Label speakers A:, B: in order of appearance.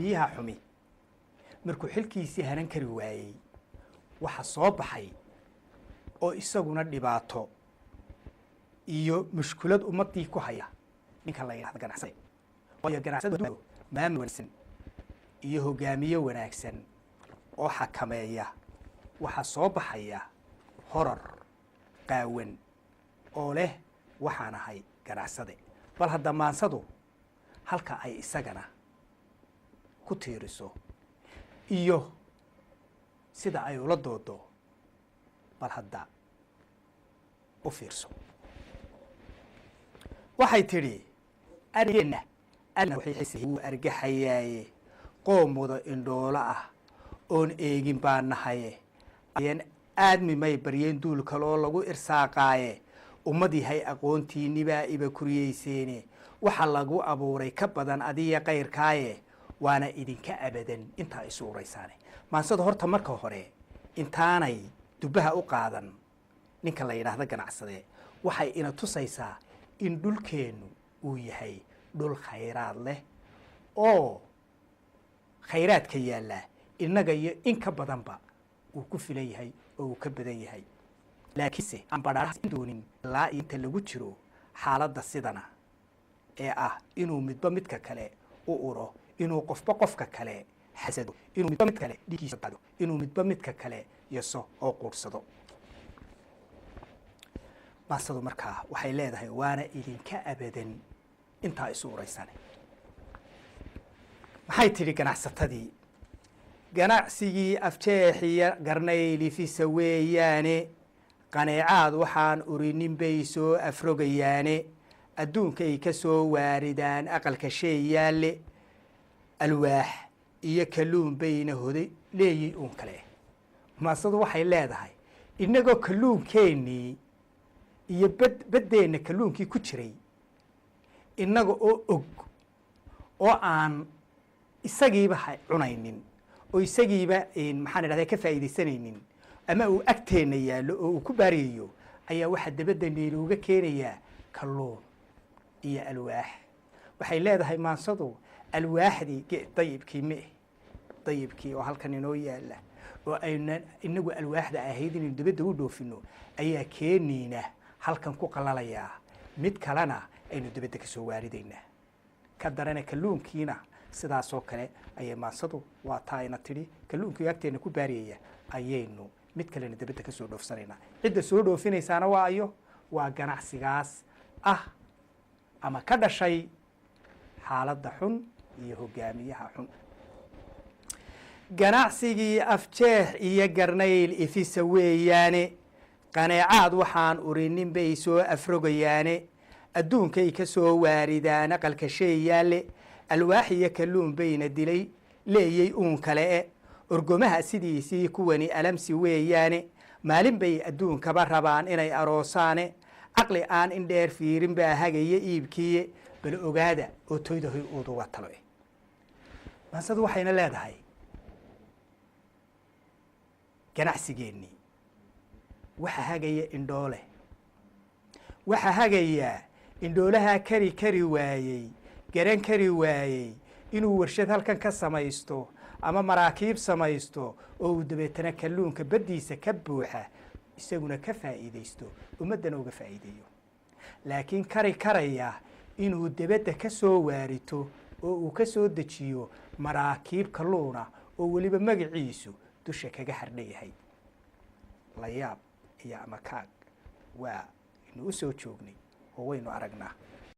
A: hogaamiyaha xumi markuu xilkiisii hanan kari waayay waxa soo baxay oo isaguna dhibaato iyo mushkilad ummadii ku haya ninka la yiraahdo ganacsiga oo ganacsada maamul wanaagsan iyo hogaamiye wanaagsan oo xakameeya waxa soo baxaya horar qaawan oo leh waxaan ahay ganacsade bal hadda maansadu halka ay isagana ku tiiriso iyo sida ay ula doodo bal hadda u fiirso waxay tiri arigena waxay xisay argaxayay qoomooda indhoola ah oon eegin baan nahay ayaan aadmi may baryeen duul kaloo lagu irsaaqaaye ummadii hay aqoontiini baa iba kuriyeyseene waxa lagu abuuray ka badan adiga qayrkaaye waana idinka abadan inta ay suuraysaane maansada horta marka hore intaanay dubaha u qaadan ninka la yiraahdo ganacsade waxay ina tusaysaa in dhulkeenu uu yahay dhul khayraad leh oo khayraadka yaala inaga iyo in ka badanba uu ku filan yahay oo uu ka badan yahay laakiinse aan badhaas doonin ilaa inta lagu jiro xaaladda sidana ee ah inuu midba midka kale u uro inuu qofka kale xasado inuu midba mid kale dhigiisa qado inuu midba midka kale yaso oo quursado maasadu markaa waxay leedahay waana idinka abadan inta isu uraysan maxay tiri ganacsatadii ganacsigii afjeexiya garnayli fi saweeyaane qaneecaad waxaan urinin bay soo afrogayaane adduunkay ka soo waaridaan aqalka shay yaalle alwaax iyo kalluun bayna hoday leeyay uun kale maasadu waxay leedahay inagoo kalluunkeenii iyo baddeena kalluunkii ku jiray inaga oo og oo aan isagiiba cunaynin oo isagiiba maxaan idhahdaa ka faa'iidaysanaynin ama uu agteena yaallo oo uu ku baariyayo ayaa waxa dabadda niiluuga keenayaa kalluun iyo alwaax waxay leedahay maansadu alwaaxdii dayibkii dayibkii oo halkan inoo yaalla oo ayna inagu alwaaxda ahayd inaynu dabadda u dhoofino ayaa keenayna halkan ku qalalayaa mid kalena aynu dabadda ka soo waaridaynaa ka darana kalluunkiina sidaasoo kale ayay maansadu waa taa ina tidhi kalluunkii agteena ku baariyaya ayaynu mid kalena dabadda ka soo dhoofsanaynaa cidda soo dhoofinaysaana waa ayo waa ganacsigaas ah ama ka dhashay xaaladda xun iyo hogaamiyaha xun ganacsigii afjeex iyo garnayl ifisa weeyaane qaneecaad waxaan urinin bay soo afrogayaane adduunkay ka soo waaridaan aqalka shay yaalle alwaax iyo kalluun bayna dilay leeyay uun kale e orgomaha sidiisii kuwani alamsi weeyaane maalin bay adduunkaba rabaan inay aroosaane caqli aan indheer fiirin baa hagaya iibkiiye bal ogaada oo toydahoy uuduga talo maansadu waxayna leedahay ganacsigeennii waxa hagaya indhoole waxa hagayaa indhoolaha kari waayey garan kari waayey inuu warshad halkan ka samaysto ama maraakiib samaysto oo uu dabeetana kalluunka baddiisa ka buuxa isaguna ka faa'iidaysto ummaddana uga faa'iideeyo laakiin karaya inuu dabadda ka soo waarito oo uu ka soo dejiyo maraakiib kalluuna oo weliba magaciisu dusha kaga hardhan yahay layaab iyo ama kaag waa inu u soo joognay oo waynu aragnaa